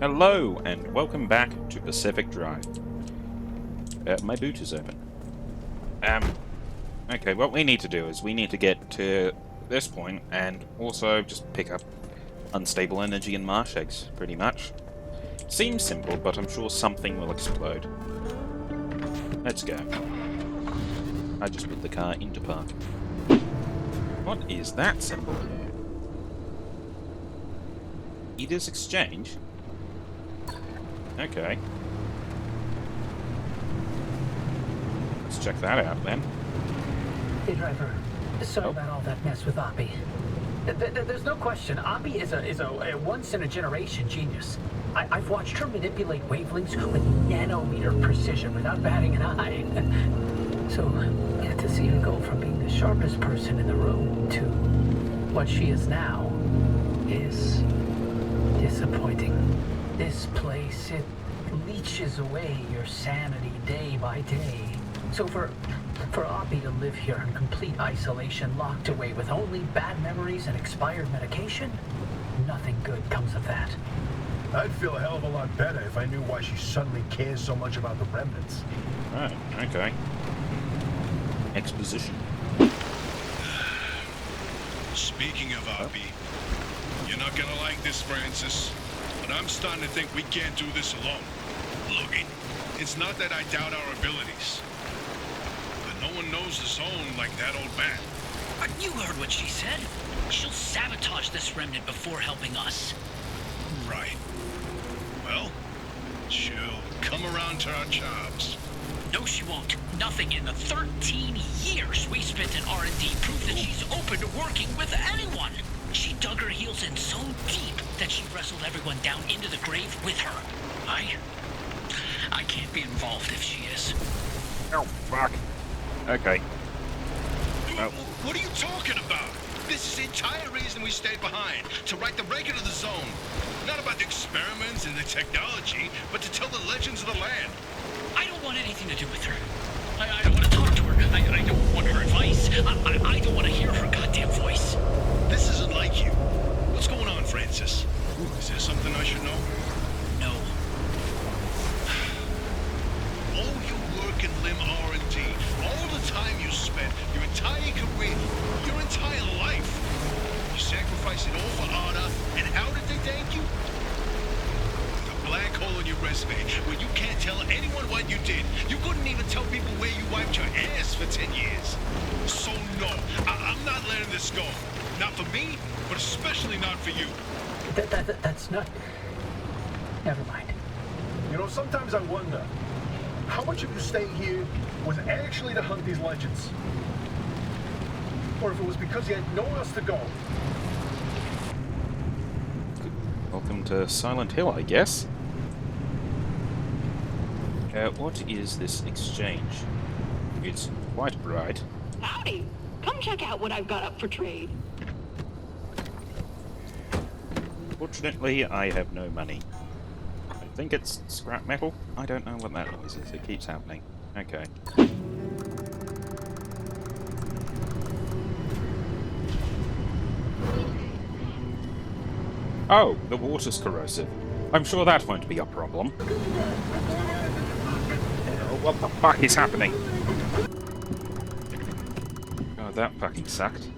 Hello, and welcome back to Pacific Drive. My boot is open. Okay, what we need to do is we need to get to this point and also just pick up unstable energy and marsh eggs, pretty much. Seems simple, but I'm sure something will explode. Let's go. I just put the car into park. What is that symbol? Eaters Exchange? Okay. Let's check that out then. Hey driver, sorry about all that mess with Oppie. There's no question, Oppie is a once-in-a-generation genius. I've watched her manipulate wavelengths with nanometer precision without batting an eye. So, yeah, to see her go from being the sharpest person in the room to what she is now is disappointing. This place, it leeches away your sanity day by day. So for Oppie to live here in complete isolation, locked away with only bad memories and expired medication, nothing good comes of that. I'd feel a hell of a lot better if I knew why she suddenly cares so much about the remnants. Right, okay. Exposition. Speaking of Oppie, you're not gonna like this, Francis, but I'm starting to think we can't do this alone. Look, it's not that I doubt our abilities, but no one knows the zone like that old man. You heard what she said. She'll sabotage this remnant before helping us. Right. Well, she'll come around to our jobs. No, she won't. Nothing in the 13 years we spent in R&D proved that she's open to working with anyone. She dug her heels in so deep that she wrestled everyone down into the grave with her. I can't be involved if she is. Oh, fuck. Okay. What are you talking about? This is the entire reason we stayed behind, to write the record of the zone. Not about the experiments and the technology, but to tell the legends of the land. I don't want anything to do with her. I don't want to talk to her. I don't want her advice. I don't want to hear her goddamn voice. This isn't like you. What's going on, Francis? Is there something I should know? No. All your work in limb R&D, all the time you spent, your entire career, your entire life. You sacrificed it all for honor, and how did they thank you? With a black hole in your resume, where you can't tell anyone what you did. You couldn't even tell people where you wiped your ass for 10 years. So no, I'm not letting this go. Not for me, but especially not for you. That's not... Never mind. You know, sometimes I wonder, how much of you staying here was actually to hunt these legends? Or if it was because you had nowhere else to go? Welcome to Silent Hill, I guess. What is this exchange? It's quite bright. Howdy! Come check out what I've got up for trade. Fortunately, I have no money. I think it's scrap metal? I don't know what that noise is. It keeps happening. Okay. Oh, the water's corrosive. I'm sure that won't be a problem. Oh, what the fuck is happening? God, that fucking sucked.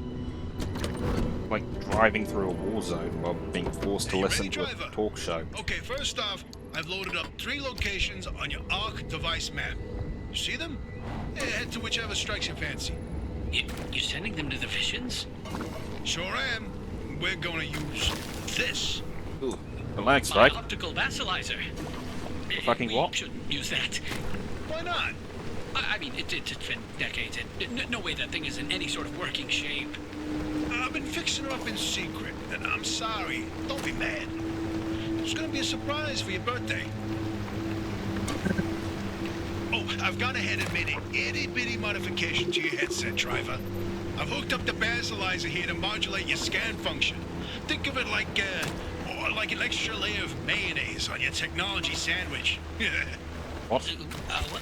Like driving through a war zone while being forced to listen to a talk show. Okay, first off, I've loaded up 3 locations on your ARC device map. You see them? Yeah, head to whichever strikes your fancy. You sending them to the visions? Sure am. We're gonna use this. Ooh, the lag My strike. optical vassalizer. Fucking we what? shouldn't use that. Why not? I mean, it's been decades, and no way that thing is in any sort of working shape. I've been fixing her up in secret, and I'm sorry. Don't be mad. It's gonna be a surprise for your birthday. Oh, I've gone ahead and made an itty-bitty modification to your headset, driver. I've hooked up the basalizer here to modulate your scan function. Think of it like an extra layer of mayonnaise on your technology sandwich. What?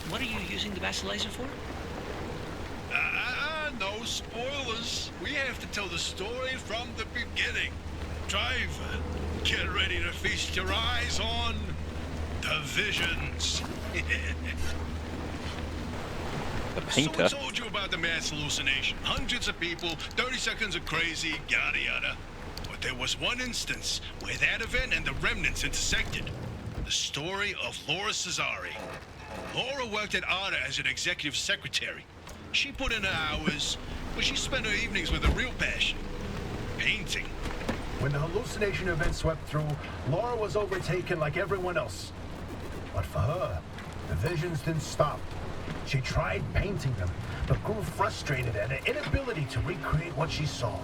What are you using the vassalizer for? No spoilers. We have to tell the story from the beginning. Driver, get ready to feast your eyes on the visions. The painter? So I told you about the mass hallucination. Hundreds of people, 30 seconds of crazy, yada yada. But there was one instance where that event and the remnants intersected. The story of Laura Cesari. Laura worked at ARDA as an executive secretary. She put in her hours, but she spent her evenings with a real passion. Painting. When the hallucination event swept through, Laura was overtaken like everyone else. But for her, the visions didn't stop. She tried painting them, but grew frustrated at her inability to recreate what she saw.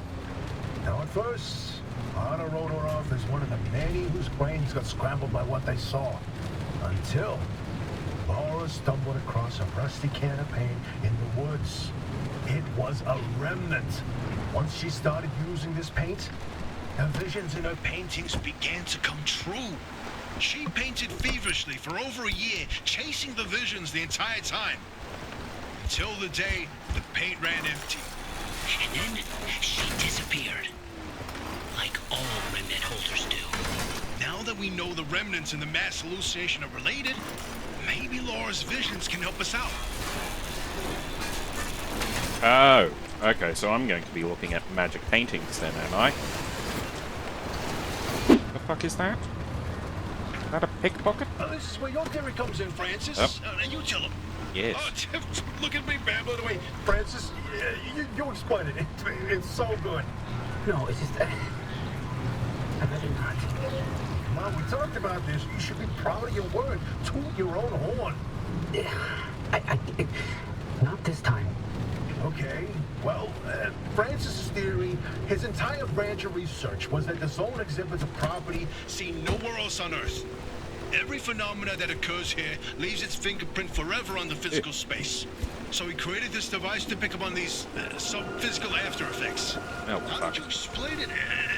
Now at first, Anna wrote her off as one of the many whose brains got scrambled by what they saw. Until Laura stumbled across a rusty can of paint in the woods. It was a remnant. Once she started using this paint, the visions in her paintings Began to come true. She painted feverishly for over a year, chasing the visions the entire time. Until the day the paint ran empty. And then she disappeared. Like all remnant holders do. Now that we know the remnants and the mass hallucination are related, maybe Laura's visions can help us out. Oh, okay, so I'm going to be looking at magic paintings then, am I? The fuck is that? Is that a pickpocket? This is where your theory comes in, Francis, Oh. now you tell him. Yes. Oh, look at me babbling away. Francis, you explain it. It's so good. No, it's just... I better not. Mom, we talked about this. You should be proud of your word. Toot your own horn. Not this time. Okay, well, Francis's theory, his entire branch of research was that the zone exhibits a property Seen nowhere else on Earth. Every phenomena that occurs here leaves its fingerprint forever on the physical space. So he created this device to pick up on these sub-physical after effects. Oh, How fuck. did you explain it?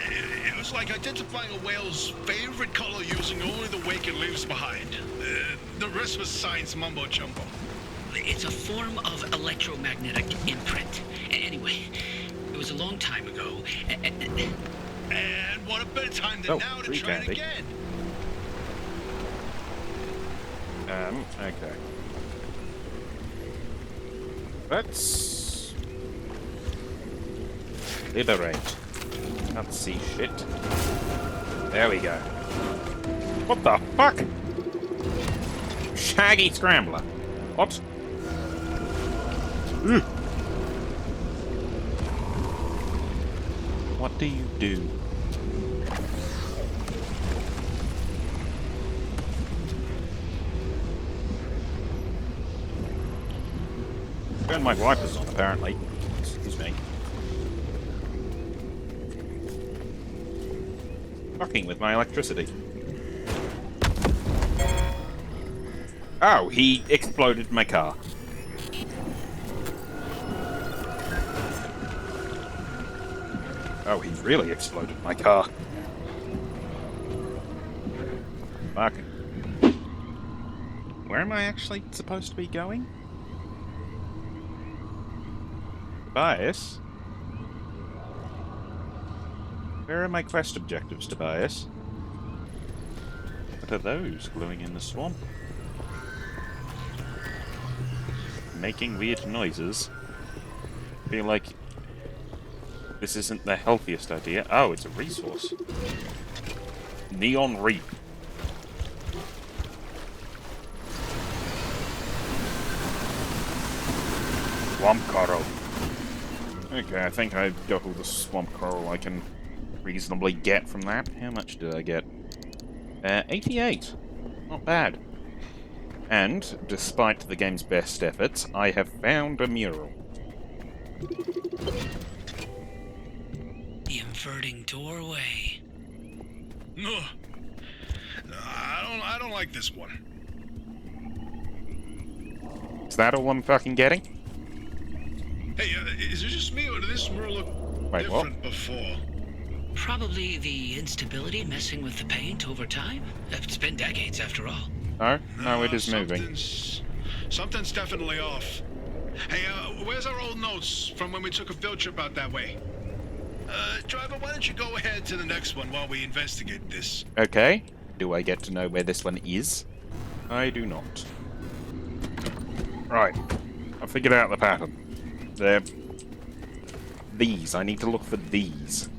It was like identifying a whale's favorite color using only the wake it leaves behind. The rest was science mumbo-jumbo. It's a form of electromagnetic imprint. Anyway, it was a long time ago. And what a better time than now to free try it candy. again. Okay. Let's... liberate. Can't see shit. There we go. What the fuck? Shaggy Scrambler. What? Ugh. What do you do? Turn my wipers on, apparently. Excuse me. Fucking with my electricity. Oh, he exploded my car. Oh, he really exploded my car. Fuck. Where am I actually supposed to be going? Tobias? Where are my quest objectives, Tobias? What are those glowing in the swamp? Making weird noises. Feel like this isn't the healthiest idea. Oh, it's a resource. Neon Reap. Swamp coral. Okay, I think I've got all the swamp coral I can reasonably get from that. How much did I get? 88. Not bad. And, despite the game's best efforts, I have found a mural. The inverting doorway. No, I don't like this one. Is that all I'm fucking getting? Hey, is it just me or did this mural look Wait, what? different before? Probably the instability messing with the paint over time. It's been decades after all. No? No, it is moving. Something's definitely off. Hey, where's our old notes from when we took a field trip out that way? Driver, why don't you go ahead to the next one while we investigate this? Okay. Do I get to know where this one is? I do not. Right. I figured out the pattern. They're... these. I need to look for these.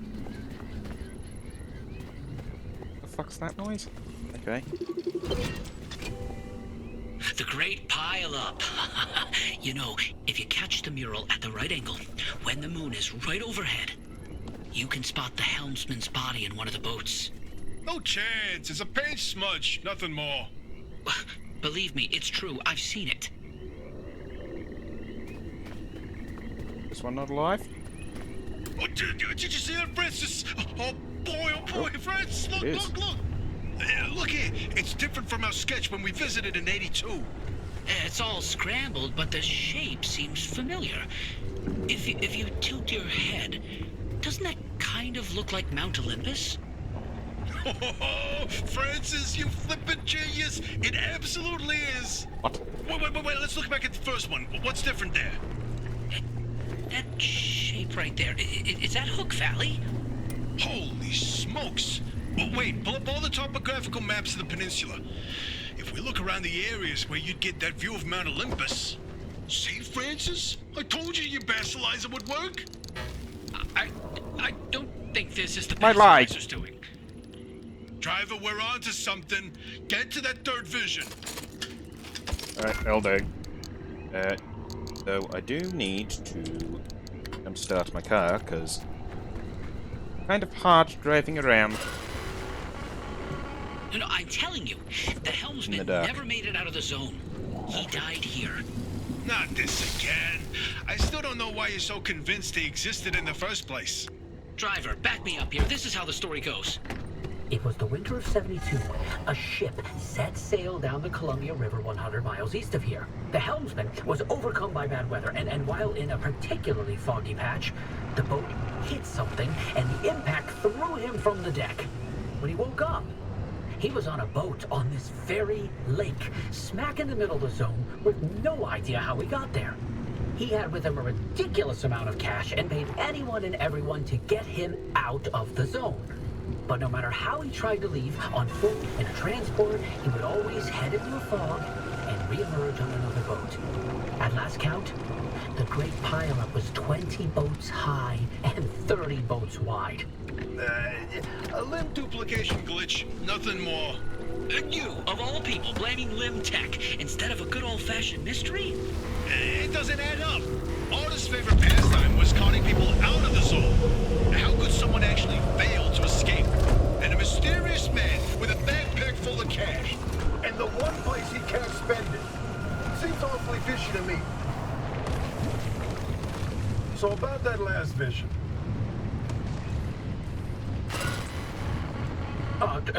The fuck's that noise? Okay. The Great Pile-Up. You know, if you catch the mural at the right angle, when the moon is right overhead, you can spot the helmsman's body in one of the boats. No chance. It's a paint smudge. Nothing more. Believe me, it's true. I've seen it. This one not alive? Oh, did you see that, Francis? Oh boy, Francis, look. Look here. It's different from our sketch when we visited in '82. It's all scrambled, but the shape seems familiar. If you tilt your head, doesn't that kind of look like Mount Olympus? Oh, Francis, you flippin' genius! It absolutely is. What? Wait. Let's look back at the first one. What's different there? That shape right there, is that Hook Valley? Holy smokes! Well, wait, pull up all the topographical maps of the peninsula. If we look around the areas where you'd get that view of Mount Olympus... See, Francis? I told you your bassalizer would work. I don't think this is the My best light. Spencer's doing. Driver, we're on to something. Get to that third vision. Alright, will do. So I do need to start my car, because kind of hard driving around. No, I'm telling you, the helmsman never made it out of the zone. He died here. Not this again. I still don't know why you're so convinced he existed in the first place. Driver, back me up here. This is how the story goes. It was the winter of '72. A ship set sail down the Columbia River 100 miles east of here. The helmsman was overcome by bad weather, and while in a particularly foggy patch, the boat hit something, and the impact threw him from the deck. When he woke up, he was on a boat on this very lake, smack in the middle of the zone, with no idea how he got there. He had with him a ridiculous amount of cash and paid anyone and everyone to get him out of the zone. But no matter how he tried to leave, on foot, in a transport, he would always head into a fog and re-emerge on another boat. At last count, the Great Pile-Up was 20 boats high and 30 boats wide. A limb duplication glitch, nothing more. And you, of all people, blaming Limb Tech instead of a good old-fashioned mystery? It doesn't add up. Artist's favorite pastime was conning people out of the zone. How could someone actually fail to escape? And a mysterious man with a backpack full of cash. And the one place he can't spend it. Seems awfully fishy to me. So about that last vision.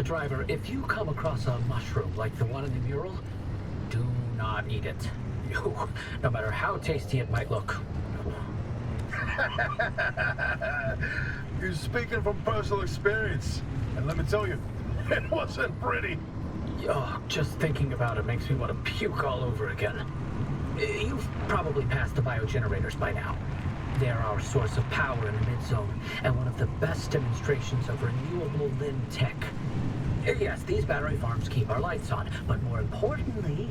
Driver, if you come across a mushroom like the one in the mural, do not eat it. No matter how tasty it might look. You're speaking from personal experience. And let me tell you, it wasn't pretty. Oh, just thinking about it makes me want to puke all over again. You've probably passed the biogenerators by now. They're our source of power in the mid-zone, and one of the best demonstrations of renewable limb tech. Yes, these battery farms keep our lights on, but more importantly,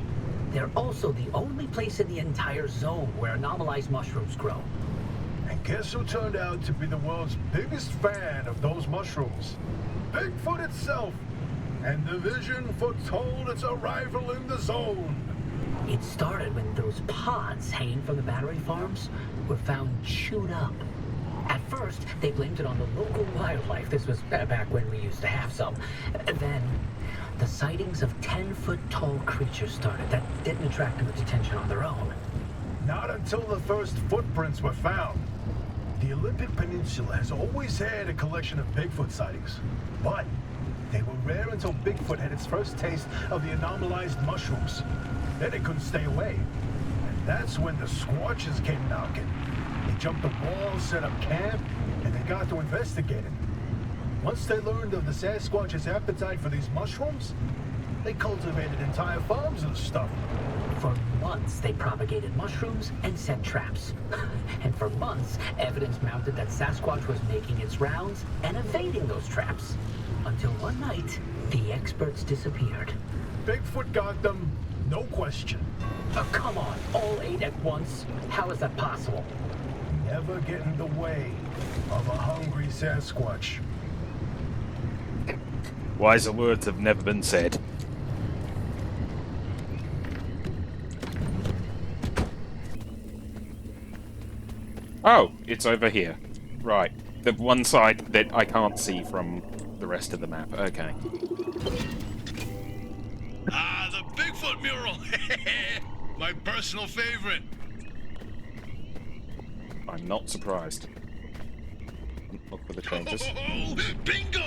they're also the only place in the entire zone where anomalized mushrooms grow. And guess who turned out to be the world's biggest fan of those mushrooms? Bigfoot itself. And the vision foretold its arrival in the zone. It started when those pods hanging from the battery farms were found chewed up. At first, they blamed it on the local wildlife. This was back when we used to have some. Then, the sightings of 10-foot-tall creatures started that didn't attract much attention on their own. Not until the first footprints were found. The Olympic Peninsula has always had a collection of Bigfoot sightings, but they were rare until Bigfoot had its first taste of the anomalized mushrooms. Then it couldn't stay away. And that's when the Squatches came knocking. They jumped the wall, set up camp, and they got to investigate it. Once they learned of the Sasquatch's appetite for these mushrooms, They cultivated entire farms of the stuff. For months, they propagated mushrooms and set traps. And for months, evidence mounted that Sasquatch was making its rounds and evading those traps. Until one night, the experts disappeared. Bigfoot got them, no question. Oh, come on, all 8 at once? How is that possible? Never get in the way of a hungry Sasquatch. Wiser words have never been said. Oh, it's over here. Right. The one side that I can't see from the rest of the map. Okay. Ah, the Bigfoot mural! My personal favorite. I'm not surprised. Look for the changes. Oh, bingo!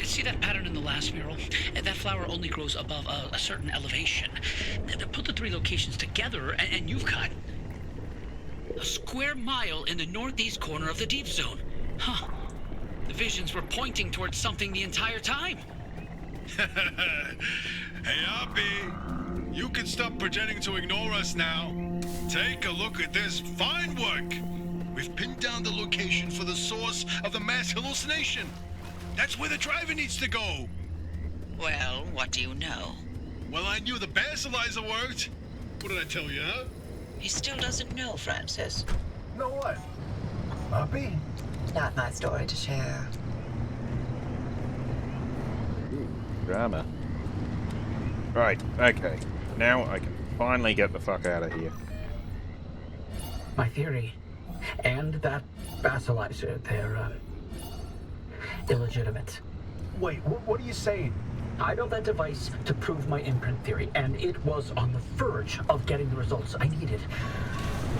See that pattern in the last mural? That flower only grows above a certain elevation. Put the 3 locations together, and you've got a square mile in the northeast corner of the deep zone. Huh. The visions were pointing towards something the entire time. Hey, Oppie, you can stop pretending to ignore us now. Take a look at this fine work. We've pinned down the location for the source of the mass hallucination. That's where the driver needs to go. Well, what do you know? Well, I knew the basilizer worked. What did I tell you, huh? He still doesn't know, Francis. Know what? Puppy? Not my story to share. Drama. Right, okay. Now I can finally get the fuck out of here. My theory, and that basilizer, they're illegitimate. Wait, what are you saying? I built that device to prove my imprint theory, and it was on the verge of getting the results I needed.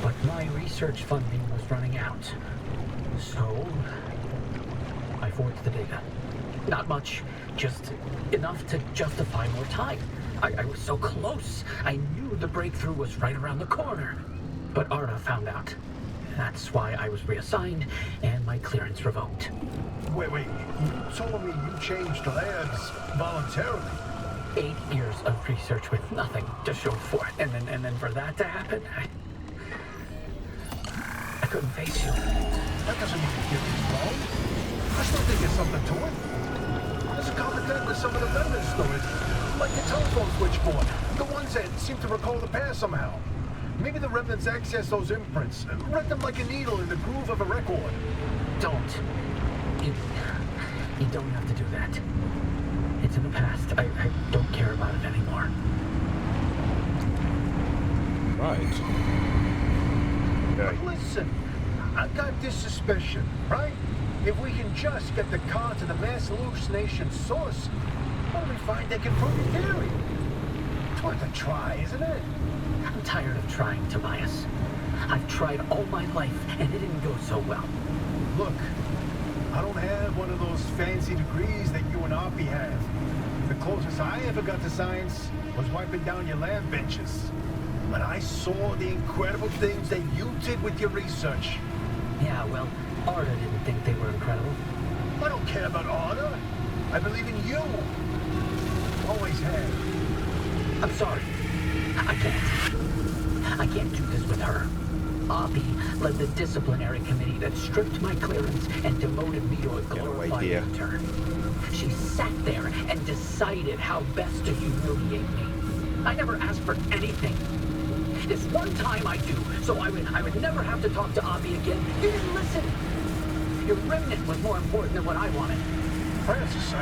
But my research funding was running out. So, I forged the data. Not much, just enough to justify more time. I was so close. I knew the breakthrough was right around the corner. But Arda found out. That's why I was reassigned and my clearance revoked. Wait, you told me you changed labs voluntarily. 8 years of research with nothing to show for it, and then for that to happen, I couldn't face you. That doesn't mean the theory's wrong. I still think there's something to it. There's a common thread with some of the remnant stories, like the telephone switchboard, the ones that seem to recall the past somehow. Maybe the remnants access those imprints, read them like a needle in the groove of a record. Don't. You don't have to do that. It's in the past. I don't care about it anymore. Right. Okay. But listen, I've got this suspicion, right? If we can just get the car to the mass hallucination source, well, we find they can prove your theory. It's worth a try, isn't it? I'm tired of trying, Tobias. I've tried all my life, and it didn't go so well. Look, I don't have one of those fancy degrees that you and Oppie have. The closest I ever got to science was wiping down your lab benches. But I saw the incredible things that you did with your research. Yeah, well, Arda didn't think they were incredible. I don't care about Arda. I believe in you. Always have. I'm sorry. I can't do this with her. Oppie led the disciplinary committee that stripped my clearance and demoted me to a glorified intern. She sat there and decided how best to humiliate me. I never asked for anything. This one time I do, so I would never have to talk to Oppie again. You didn't listen. Your remnant was more important than what I wanted. Francis,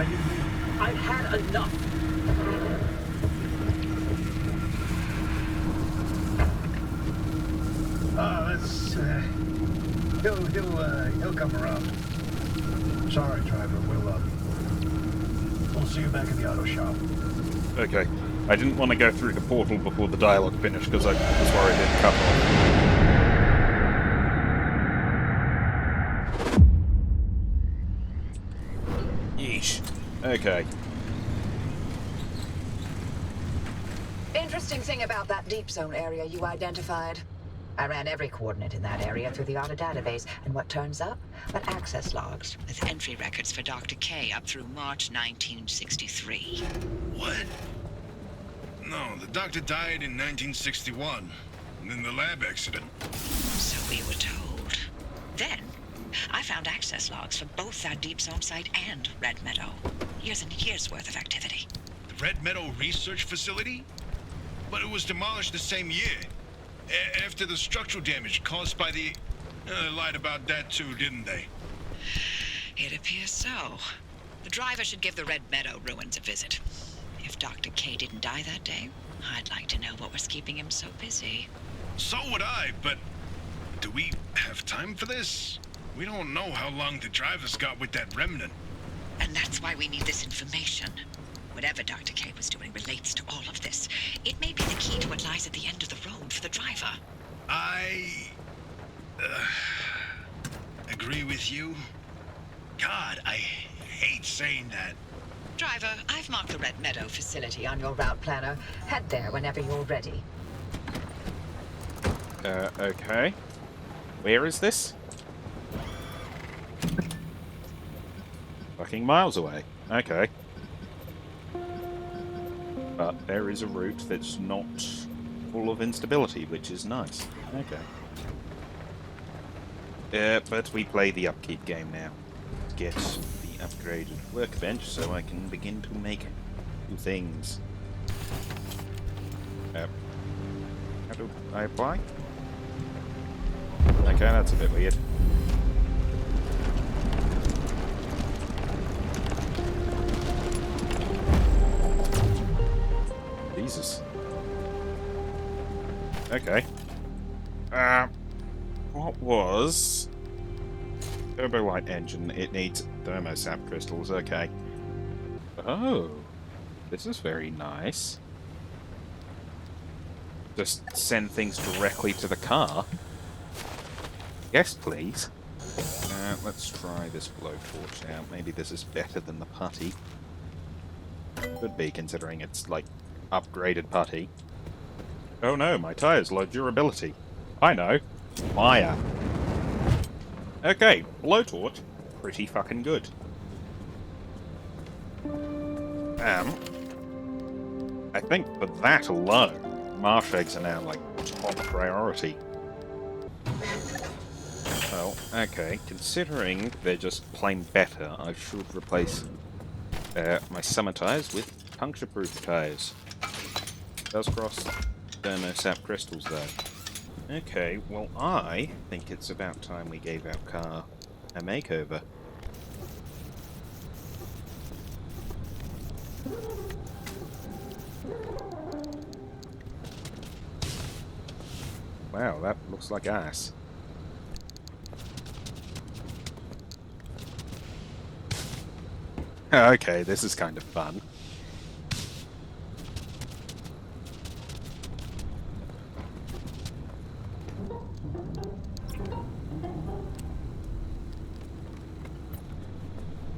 I've had enough. He'll come around. Sorry, driver. We'll see you back at the auto shop. Okay. I didn't want to go through the portal before the dialogue finished because I was worried it'd cut off. Yeesh. Okay. Interesting thing about that deep zone area you identified. I ran every coordinate in that area through the auto database, and what turns up? But access logs with entry records for Dr. K up through March 1963. What? No, the doctor died in 1961. And then the lab accident. So we were told. Then, I found access logs for both that Deep Zone site and Red Meadow. Years and years worth of activity. The Red Meadow Research Facility? But it was demolished the same year. After the structural damage caused by the... They lied about that too, didn't they? It appears so. The driver should give the Red Meadow ruins a visit. If Dr. K didn't die that day, I'd like to know what was keeping him so busy. So would I, but... Do we have time for this? We don't know how long the driver's got with that remnant. And that's why we need this information. Whatever Dr. K was doing relates to all of this. It may be the key to what lies at the end of the road for the driver. I... agree with you. God, I hate saying that. Driver, I've marked the Red Meadow facility on your route planner. Head there whenever you're ready. Okay. Where is this? Fucking miles away. Okay. But there is a route that's not full of instability, which is nice. Okay. But we play the upkeep game now. Get the upgraded workbench so I can begin to make new things. How do I apply? Okay, that's a bit weird. Jesus. Okay. What was... Turbo light engine, it needs thermosap crystals, okay. Oh, this is very nice. Just send things directly to the car. Yes, please. Let's try this blowtorch out. Maybe this is better than the putty. Could be, considering it's, like, upgraded putty. Oh no, my tyre's low durability. I know. Fire. Okay, blowtorch. Pretty fucking good. I think for that alone, marsh eggs are now, like, top priority. Well, okay, considering they're just plain better, I should replace my summer tyres with puncture-proof tyres. Does cross thermosap crystals, though. Okay, well, I think it's about time we gave our car a makeover. Wow, that looks like ass. Okay, this is kind of fun.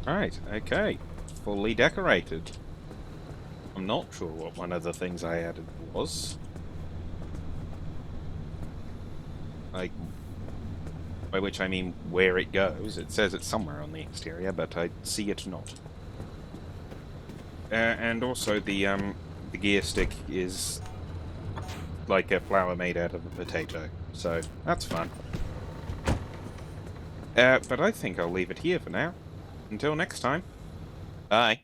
Right, okay. Fully decorated. I'm not sure what one of the things I added was. Like, by which I mean where it goes. It says it's somewhere on the exterior, but I see it not. And also the gear stick is like a flower made out of a potato, so that's fun. But I think I'll leave it here for now. Until next time. Bye.